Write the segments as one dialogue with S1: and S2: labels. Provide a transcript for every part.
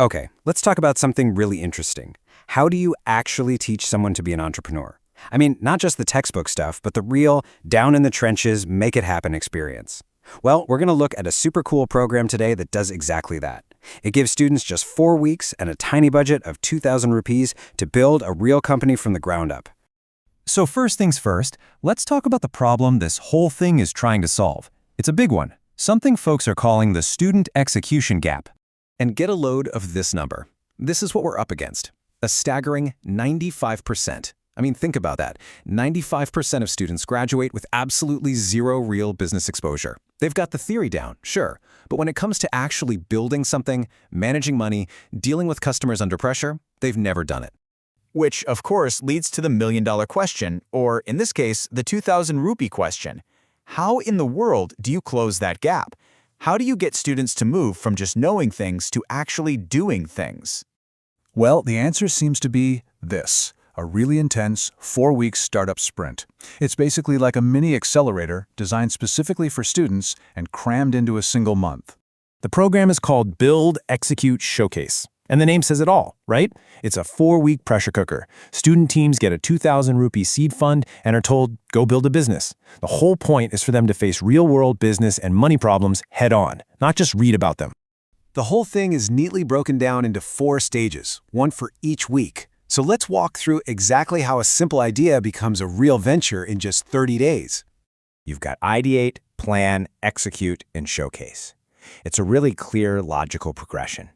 S1: Okay, let's talk about something really interesting. How do you actually teach someone to be an entrepreneur? I mean, not just the textbook stuff, but the real, down in the trenches, make it happen experience. Well, we're going to look at a super cool program today that does exactly that. It gives students just 4 weeks and a tiny budget of 2,000 rupees to build a real company from the ground up.
S2: So first things first, let's talk about the problem this whole thing is trying to solve. It's a big one, something folks are calling the student execution gap.
S3: And get a load of this number. This is what we're up against. A staggering 95%. I mean, think about that. 95% of students graduate with absolutely zero real business exposure. They've got the theory down, sure, but when it comes to actually building something, managing money, dealing with customers under pressure, they've never done it.
S4: Which, of course, leads to the million-dollar question, or in this case, the 2,000 rupee question. How in the world do you close that gap? How do you get students to move from just knowing things to actually doing things?
S5: Well, the answer seems to be this: a really intense 4-week startup sprint. It's basically like a mini accelerator designed specifically for students and crammed into a single month.
S2: The program is called Build, Execute, Showcase. And the name says it all, right? It's a 4-week pressure cooker. Student teams get a 2,000 rupee seed fund and are told, go build a business. The whole point is for them to face real-world business and money problems head-on, not just read about them.
S1: The whole thing is neatly broken down into 4 stages, one for each week. So let's walk through exactly how a simple idea becomes a real venture in just 30 days.
S6: You've got ideate, plan, execute, and showcase. It's a really clear, logical progression.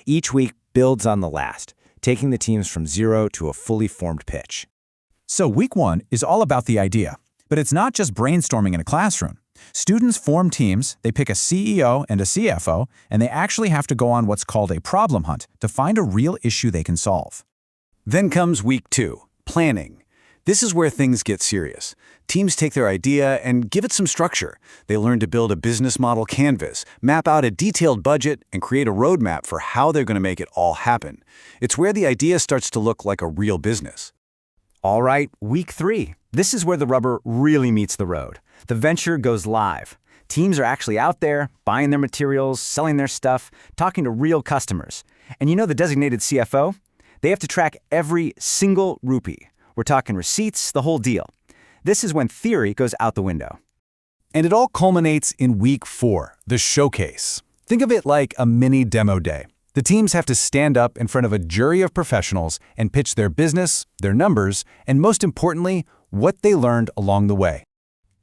S6: Each week builds on the last, taking the teams from zero to a fully formed pitch.
S5: So week 1 is all about the idea. But it's not just brainstorming in a classroom. Students form teams, they pick a CEO and a CFO, and they actually have to go on what's called a problem hunt to find a real issue they can solve.
S1: Then comes week 2, planning. This is where things get serious. Teams take their idea and give it some structure. They learn to build a business model canvas, map out a detailed budget, and create a roadmap for how they're going to make it all happen. It's where the idea starts to look like a real business.
S6: All right, week 3. This is where the rubber really meets the road. The venture goes live. Teams are actually out there, buying their materials, selling their stuff, talking to real customers. And you know the designated CFO? They have to track every single rupee. We're talking receipts, the whole deal. This is when theory goes out the window.
S5: And it all culminates in week 4, the showcase. Think of it like a mini demo day. The teams have to stand up in front of a jury of professionals and pitch their business, their numbers, and most importantly, what they learned along the way.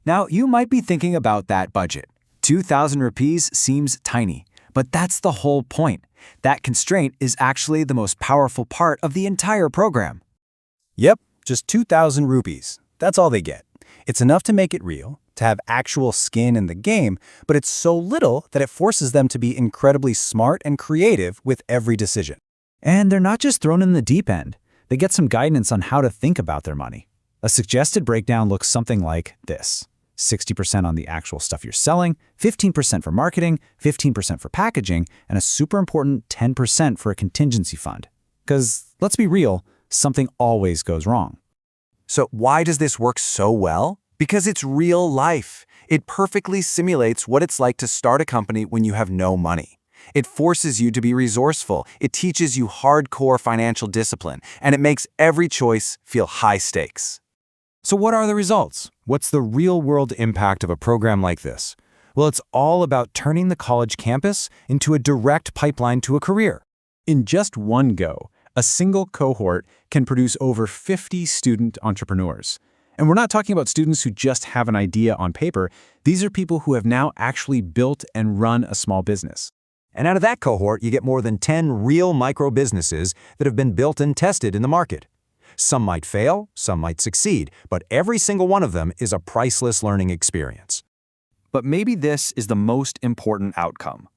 S3: Now, you might be thinking about that budget. 2,000 rupees seems tiny, but that's the whole point. That constraint is actually the most powerful part of the entire program.
S1: Yep, just 2,000 rupees. That's all they get. It's enough to make it real, to have actual skin in the game, but it's so little that it forces them to be incredibly smart and creative with every decision.
S7: And they're not just thrown in the deep end. They get some guidance on how to think about their money. A suggested breakdown looks something like this: 60% on the actual stuff you're selling, 15% for marketing, 15% for packaging, and a super important 10% for a contingency fund. Because, let's be real, something always goes wrong.
S1: So why does this work so well? Because it's real life. It perfectly simulates what it's like to start a company when you have no money. It forces you to be resourceful, it teaches you hardcore financial discipline, and it makes every choice feel high stakes.
S6: So what are the results? What's the real-world impact of a program like this? Well, it's all about turning the college campus into a direct pipeline to a career.
S2: In just one go, a single cohort can produce over 50 student entrepreneurs. And we're not talking about students who just have an idea on paper. These are people who have now actually built and run a small business.
S6: And out of that cohort, you get more than 10 real micro-businesses that have been built and tested in the market. Some might fail, some might succeed, but every single one of them is a priceless learning experience.
S3: But maybe this is the most important outcome.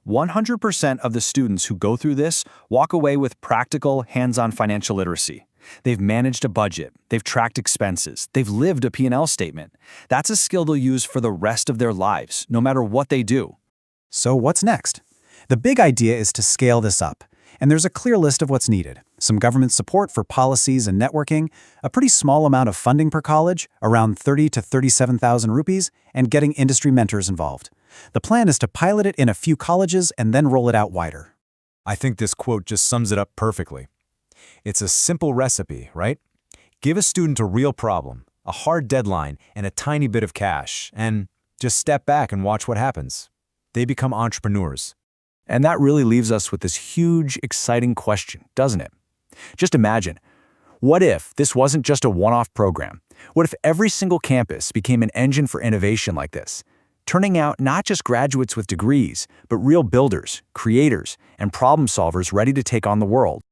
S3: 100% of the students who go through this walk away with practical, hands-on financial literacy. They've managed a budget, they've tracked expenses, they've lived a P&L statement. That's a skill they'll use for the rest of their lives, no matter what they do.
S7: So what's next? The big idea is to scale this up. And there's a clear list of what's needed. Some government support for policies and networking, a pretty small amount of funding per college, around 30 to 37,000 rupees, and getting industry mentors involved. The plan is to pilot it in a few colleges and then roll it out wider.
S5: I think this quote just sums it up perfectly. It's a simple recipe, right? Give a student a real problem, a hard deadline, and a tiny bit of cash, and just step back and watch what happens. They become entrepreneurs.
S2: And that really leaves us with this huge, exciting question, doesn't it? Just imagine, what if this wasn't just a one-off program? What if every single campus became an engine for innovation like this, turning out not just graduates with degrees, but real builders, creators, and problem solvers ready to take on the world?